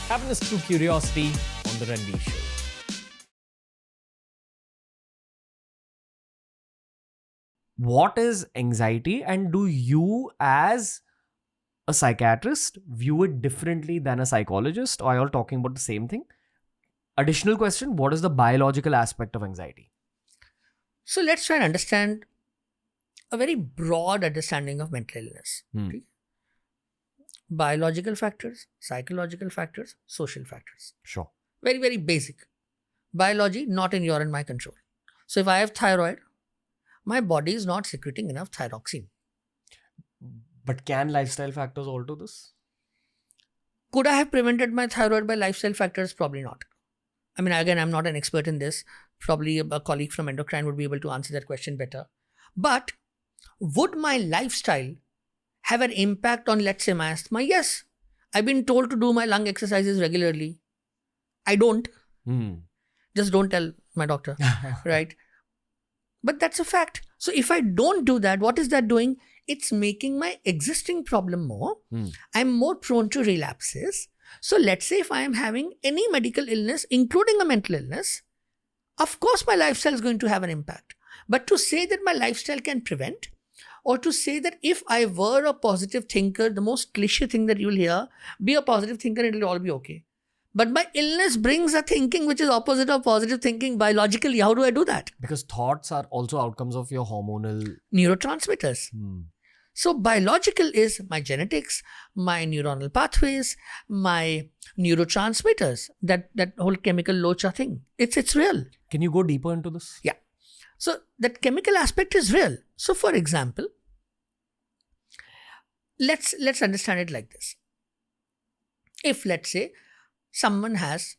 Happiness through curiosity on the Ranveer Show. What is anxiety, and do you, as a psychiatrist, view it differently than a psychologist, or are you all talking about the same thing? Additional question: what is the biological aspect of anxiety? So let's try and understand a very broad understanding of mental illness. Okay? Biological factors, psychological factors, social factors. Sure. Very, very basic. Biology, not in your and my control. So if I have thyroid, my body is not secreting enough thyroxine. But can lifestyle factors alter this? Could I have prevented my thyroid by lifestyle factors? Probably not. I mean, again, I'm not an expert in this. Probably a colleague from endocrine would be able to answer that question better. But would my lifestyle have an impact on, let's say, my asthma? Yes. I've been told to do my lung exercises regularly. I don't. Just don't tell my doctor, right? But that's a fact. So if I don't do that, what is that doing? It's making my existing problem more. I'm more prone to relapses. So let's say if I am having any medical illness, including a mental illness, of course my lifestyle is going to have an impact. But to say that my lifestyle can prevent, or to say that if I were a positive thinker, the most cliche thing that you'll hear, be a positive thinker, it'll all be okay. But my illness brings a thinking which is opposite of positive thinking biologically. How do I do that? Because thoughts are also outcomes of your hormonal neurotransmitters. So biological is my genetics, my neuronal pathways, my neurotransmitters, that whole chemical locha thing. It's real. Can you go deeper into this? Yeah. So that chemical aspect is real. So for example, let's understand it like this. If let's say someone has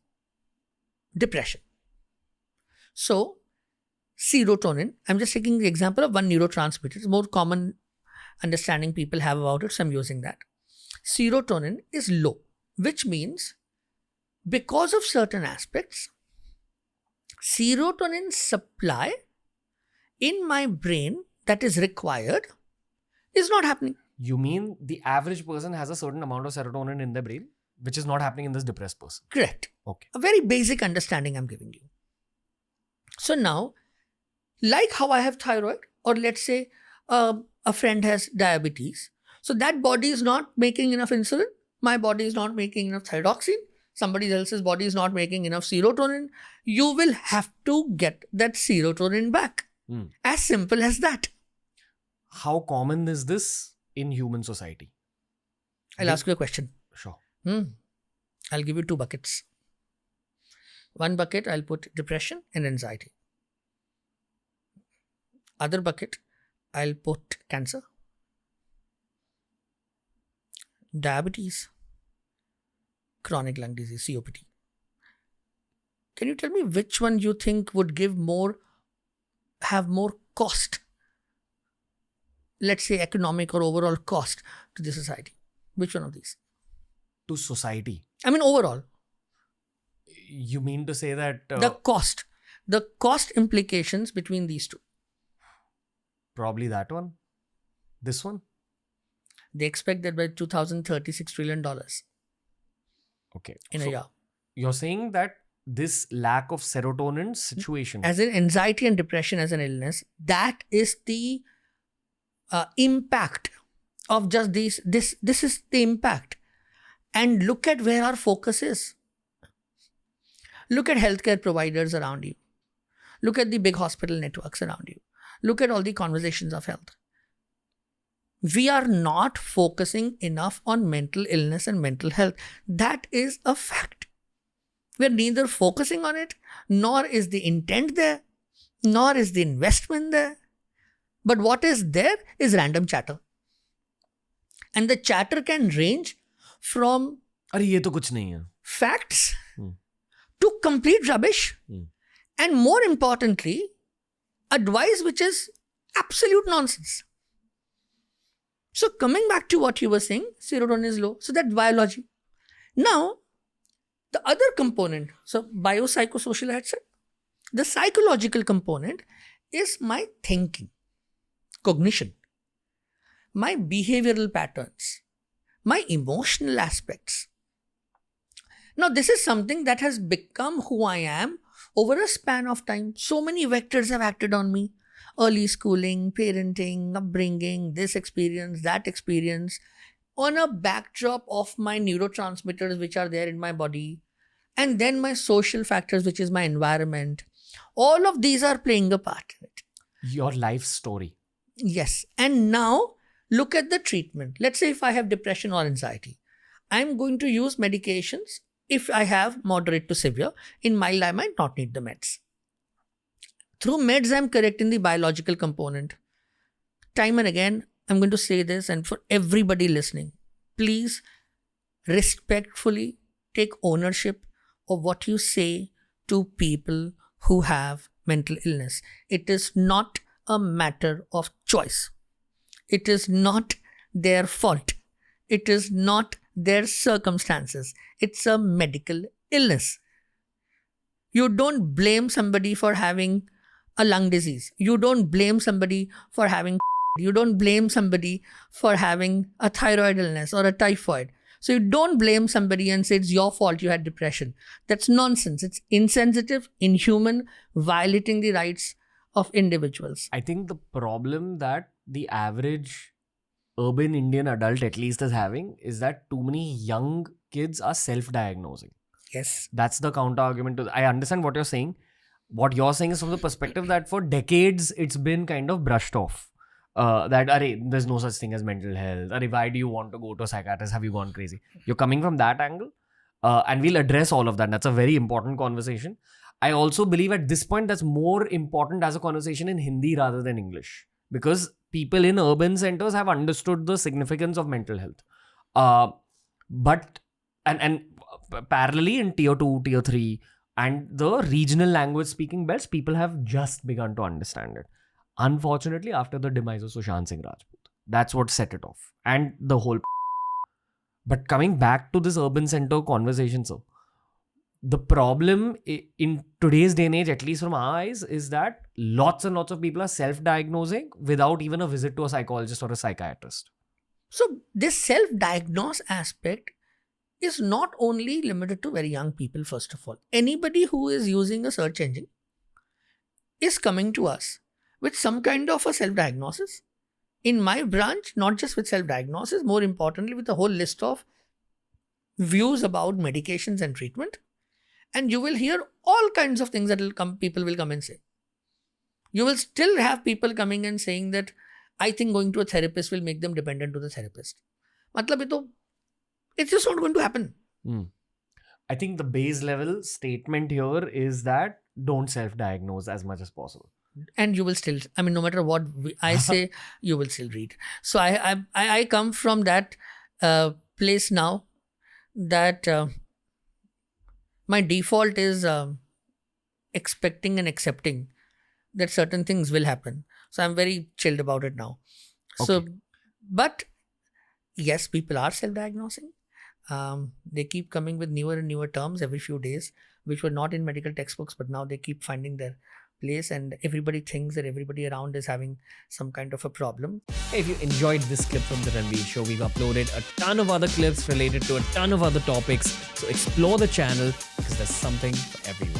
depression. So serotonin, I'm just taking the example of one neurotransmitter. It's more common understanding people have about it, so I'm using that. Serotonin is low, which means because of certain aspects, serotonin supply in my brain that is required is not happening. You mean the average person has a certain amount of serotonin in their brain, which is not happening in this depressed person? Correct. Okay. A very basic understanding I'm giving you. So now, like how I have thyroid, or let's say a friend has diabetes. So that body is not making enough insulin. My body is not making enough thyroxine. Somebody else's body is not making enough serotonin. You will have to get that serotonin back. As simple as that. How common is this in human society? I'll ask you a question. Sure. I'll give you 2 buckets. One bucket, I'll put depression and anxiety. Other bucket, I'll put cancer, diabetes, chronic lung disease, COPD. Can you tell me which one you think would have more cost, let's say economic or overall cost to the society? Which one of these? To society? I mean overall. You mean to say that... the cost implications between these two. Probably that one? This one? They expect that by 2030, $6 trillion. Okay. In a year. You're saying that this lack of serotonin situation... As in anxiety and depression as an illness, that is the impact of just these. This is the impact. And look at where our focus is. Look at healthcare providers around you. Look at the big hospital networks around you. Look at all the conversations of health. We are not focusing enough on mental illness and mental health. That is a fact. We are neither focusing on it, nor is the intent there, nor is the investment there. But what is there is random chatter. And the chatter can range from अरे ये तो कुछ नहीं है. Facts to complete rubbish. And more importantly, advice which is absolute nonsense. So coming back to what you were saying, serotonin is low. So that's biology. Now, the other component, so biopsychosocial I had said, the psychological component is my thinking, cognition, my behavioral patterns, my emotional aspects. Now, this is something that has become who I am over a span of time. So many vectors have acted on me. Early schooling, parenting, upbringing, this experience, that experience, on a backdrop of my neurotransmitters which are there in my body, and then my social factors, which is my environment. All of these are playing a part in it. Your life story. Yes. And now look at the treatment. Let's say if I have depression or anxiety, I'm going to use medications. If I have moderate to severe, in mild I might not need the meds. Through meds, I'm correcting the biological component. Time and again, I'm going to say this, and for everybody listening, please respectfully take ownership of what you say to people who have mental illness. It is not a matter of choice. It is not their fault. It is not their circumstances. It's a medical illness. You don't blame somebody for having a lung disease. You don't blame somebody for having you don't blame somebody for having a thyroid illness or a typhoid. So you don't blame somebody and say it's your fault you had depression. That's nonsense. It's insensitive, inhuman, violating the rights of individuals. I think the problem that the average urban Indian adult at least is having is that too many young kids are self-diagnosing. Yes. That's the counter argument to I understand what you're saying. What you're saying is from the perspective that for decades it's been kind of brushed off. That there's no such thing as mental health. Why do you want to go to a psychiatrist? Have you gone crazy? You're coming from that angle, and we'll address all of that. That's a very important conversation. I also believe at this point that's more important as a conversation in Hindi rather than English, because people in urban centers have understood the significance of mental health. But parallelly in tier 2, tier 3 and the regional language speaking belts, people have just begun to understand it. Unfortunately, after the demise of Sushant Singh Rajput, that's what set it off. And the whole... But coming back to this urban center conversation, sir, the problem in today's day and age, at least from our eyes, is that lots and lots of people are self-diagnosing without even a visit to a psychologist or a psychiatrist. So this self-diagnose aspect is not only limited to very young people, first of all. Anybody who is using a search engine is coming to us with some kind of a self-diagnosis. In my branch, not just with self-diagnosis, more importantly with a whole list of views about medications and treatment. And you will hear all kinds of things that will come. People will come and say. You will still have people coming and saying that I think going to a therapist will make them dependent to the therapist. It's just not going to happen. I think the base level statement here is that don't self-diagnose as much as possible. And you will still, no matter what I say, you will still read. So I come from that place now that my default is expecting and accepting that certain things will happen. So I'm very chilled about it now. Okay. So, but yes, people are self-diagnosing. They keep coming with newer and newer terms every few days, which were not in medical textbooks, but now they keep finding their place, and everybody thinks that everybody around is having some kind of a problem. If you enjoyed this clip from the Ranveer Show, we've uploaded a ton of other clips related to a ton of other topics. So explore the channel because there's something for everyone.